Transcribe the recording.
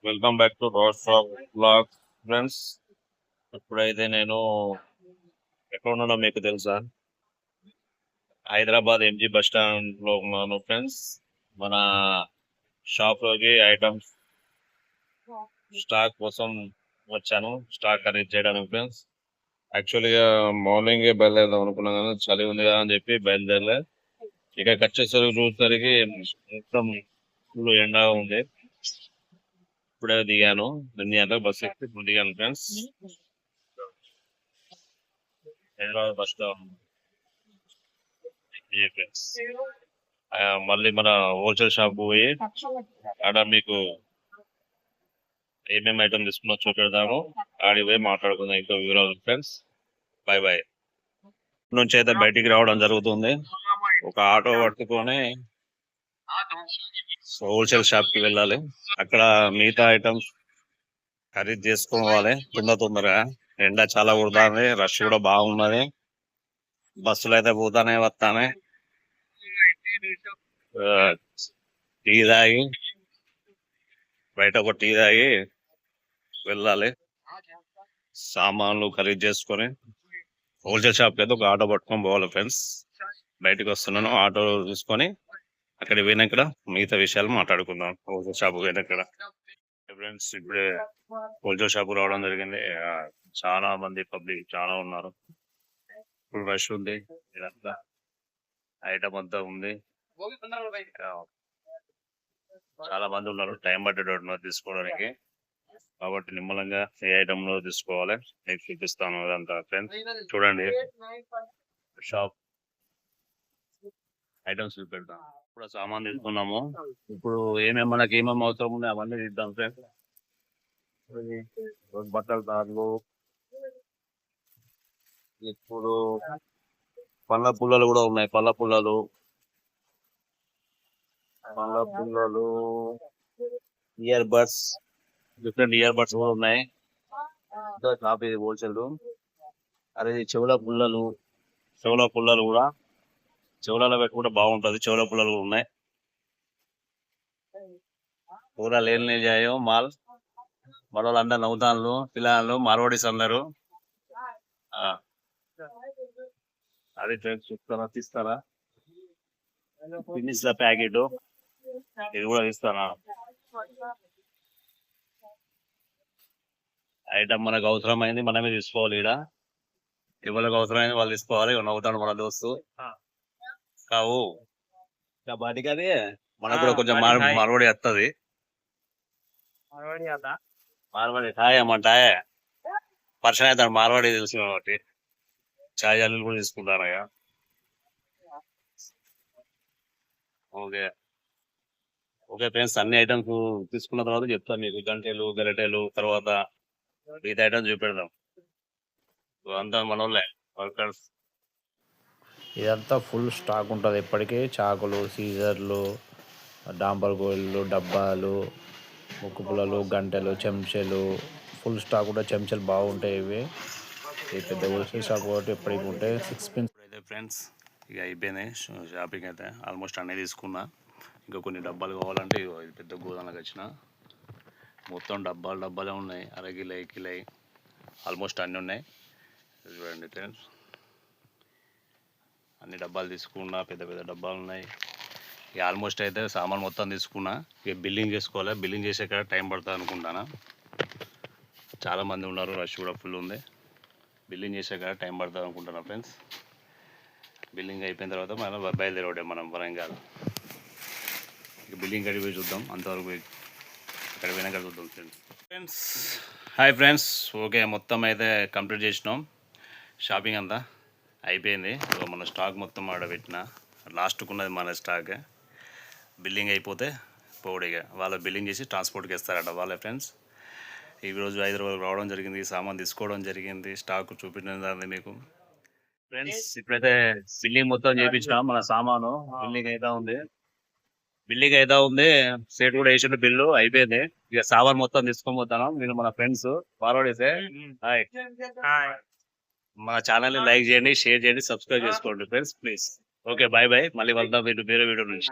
Welcome back to road shop blog friends. ఇప్పుడైతే నేను ఎక్కడ ఉన్నానో మీకు తెలుసా? హైదరాబాద్ ఎంజీ బస్ స్టాండ్ లో ఉన్నాను ఫ్రెండ్స్. మన షాప్ లోకి ఐటమ్స్ స్టాక్ కోసం వచ్చాను, స్టాక్ ఖరీదు చేయడానికి ఫ్రెండ్స్. యాక్చువల్గా మార్నింగ్ బయలుదేరదాం అనుకున్నాను కానీ చలి ఉంది కదా అని చెప్పి బయలుదేరలే. ఇక వచ్చేసరికి చూసేసరికి మొత్తం ఫుల్ ఎండ ఉంది. ఇప్పుడే దిగాను, 2 గంటలకు బస్ ఎక్కి ఇప్పుడు దిగాను friends. Hyderabad bus stand friends. మళ్ళీ మన హోల్సేల్ షాప్ పోయి ఆడ మీకు ఏమేమి ఐటమ్ తీసుకున్నా చూపెడతాము. ఆడికి పోయి మాట్లాడుకుందాం ఇంకా వివరాలు ఫ్రెండ్స్. Bye bye. నుంచి అయితే బయటికి రావడం జరుగుతుంది. ఒక ఆటో పట్టుకొని హోల్సేల్ షాప్ కి వెళ్ళాలి. అక్కడ మిగతా ఐటమ్స్ ఖరీదు చేసుకోవాలి తొందరగా. ఎండ చాలా కుడుతుంది, రష్ కూడా బాగున్నది. బస్సులు అయితే పోతానే వస్తానే. టీ తాగి బయట ఒక టీ తాగి వెళ్ళాలి. సామాన్లు ఖరీదు చేసుకొని హోల్సేల్ షాప్ కి అయితే ఒక ఆటో పట్టుకొని పోవాలి ఫ్రెండ్స్. బయటకు వస్తున్నాను, ఆటో తీసుకొని అక్కడ పోయినాక మిగతా విషయాలు మాట్లాడుకుందాం. హోల్సేల్ షాప్ పోయినాక ఫ్రెండ్స్ ఇప్పుడే హోల్సేల్ షాప్ రావడం జరిగింది. చాలా మంది పబ్లిక్ చాలా ఉన్నారు. ఇప్పుడు రష్ ఉంది, ఇదంతా ఐటమ్ అంతా ఉంది. చాలా మంది ఉన్నారు, టైం పట్టేటట్టు తీసుకోవడానికి. కాబట్టి నిమ్మలంగా ఏ ఐటమ్ లో తీసుకోవాలి మీకు చూపిస్తాను అదంతా ఫ్రెండ్స్. చూడండి, షాప్ ఐటమ్స్ చూపెడతాం. ఇప్పుడు సామాన్ తీసుకున్నాము. ఇప్పుడు మనకి ఏమేమి అవసరం ఉన్నాయి అవన్నీ తీద్దాం ఫ్రెండ్స్. బట్టల తాళ్ళు, ఇప్పుడు పండ్ల పుల్లలు కూడా ఉన్నాయి. పండ్ల పుల్లలు ear buds, different ear buds కూడా ఉన్నాయి. షాప్ ఇది హోల్సేల్. అదే చెవుల పుల్లలు కూడా చెవులలో పెట్టుకుంటే బాగుంటది. చెవుల పుల్లలు కూడా ఉన్నాయి. పూరా లేని జాయో మాల్. మరోళ్ళు అందరు నవ్వుతాను, పిల్లలు మార్వాడీస్ అందరు. అది చూస్తారా, తీస్తారా? ఫినిష్ ద ప్యాకెట్ ఇది కూడా తీస్తానా? ఐటమ్ మనకు అవసరమైంది మనమే తీసుకోవాలి. ఇక్కడ ఎవరికి అవసరమైంది వాళ్ళు తీసుకోవాలి. నవ్వుతాడు మన దోస్తు కావు బాటికి. అది మనకు కూడా కొంచెం మార్వాడి వస్తుంది. మార్వాడి ఠాయ్ అమ్మ ఠాయ్ పర్సన్ అవుతాడు. మార్వాడి తెలిసిన కాబట్టి చాయ్ జల్లు కూడా తీసుకుంటారయ్యా. ఓకే ఫ్రెండ్స్, అన్ని ఐటమ్స్ తీసుకున్న తర్వాత చెప్తాను మీకు. గంటెలు, గరిటెలు, తర్వాత మిగతా ఐటమ్స్ చూపెడదాం. అంతా మనోళ్ళే వర్కర్స్. ఇదంతా ఫుల్ స్టాక్ ఉంటుంది ఎప్పటికీ. చాకులు, సీజర్లు, డాంబర్ గోళ్ళు, డబ్బాలు, ముక్కు పుల్లలు, గంటెలు, చెంచాలు ఫుల్ స్టాక్ ఉంటాయి. చెంచాలు బాగుంటాయి. ఇవి పెద్ద హోల్సేల్ షాప్ కాబట్టి ఎప్పటికి ఉంటాయి. 6 pins అయితే ఫ్రెండ్స్ ఇక అయిపోయినాయి షాపింగ్ అయితే. ఆల్మోస్ట్ అన్నీ తీసుకున్నా. ఇంకా కొన్ని డబ్బాలు కావాలంటే ఇది పెద్ద గోదాంలోకి వచ్చిన. మొత్తం డబ్బాలే ఉన్నాయి. అరకిలో కిలో ఆల్మోస్ట్ అన్నీ ఉన్నాయి. చూడండి ఫ్రెండ్స్, అన్ని డబ్బాలు తీసుకున్నా. పెద్ద డబ్బాలు ఉన్నాయి. ఇక ఆల్మోస్ట్ అయితే సామాన్ మొత్తం తీసుకున్నా. ఇక బిల్లింగ్ చేసుకోవాలి. బిల్లింగ్ చేసే కాడ టైం పడుతుంది అనుకుంటాను. చాలామంది ఉన్నారు, రష్ కూడా ఫుల్ ఉంది. బిల్లింగ్ చేసే కాడ టైం పడుతుంది అనుకుంటున్నా ఫ్రెండ్స్. బిల్లింగ్ అయిపోయిన తర్వాత మనం బయలుదేరవడే మనం వరంగల్. ఇక బిల్లింగ్ కడిగి పోయి చూద్దాం. అంతవరకు అక్కడ పోయినాక చూద్దాం ఫ్రెండ్స్. హాయ్ ఫ్రెండ్స్, ఓకే మొత్తం అయితే కంప్లీట్ చేసినాం. షాపింగ్ అంతా అయిపోయింది. మన స్టాక్ మొత్తం ఆడబెట్టిన. లాస్ట్కు ఉన్నది మన స్టాక్. బిల్లింగ్ అయిపోతే పోడిగా వాళ్ళు బిల్లింగ్ చేసి ట్రాన్స్పోర్ట్కి ఇస్తారట వాళ్ళే ఫ్రెండ్స్. ఈరోజు హైదరాబాద్ రావడం జరిగింది, సామాన్ తీసుకోవడం జరిగింది. స్టాక్ చూపించింది మీకు ఫ్రెండ్స్. ఇప్పుడైతే బిల్లింగ్ మొత్తం చేయించినాం. మన సామాను బిల్లింగ్ అయితే ఉంది. సేట్ కూడా వేసిన బిల్లు అయిపోయింది. ఇక సామాన్ మొత్తం తీసుకొని పోతాను. వీళ్ళు మన ఫ్రెండ్స్ ఫార్వర్డ్. హాయ్, మా ఛానల్ని లైక్ చేయండి, షేర్ చేయండి, సబ్స్క్రైబ్ చేసుకోండి friends please. Okay bye bye. మళ్ళీ వెళ్దాం వేరే వీడియో నుంచి.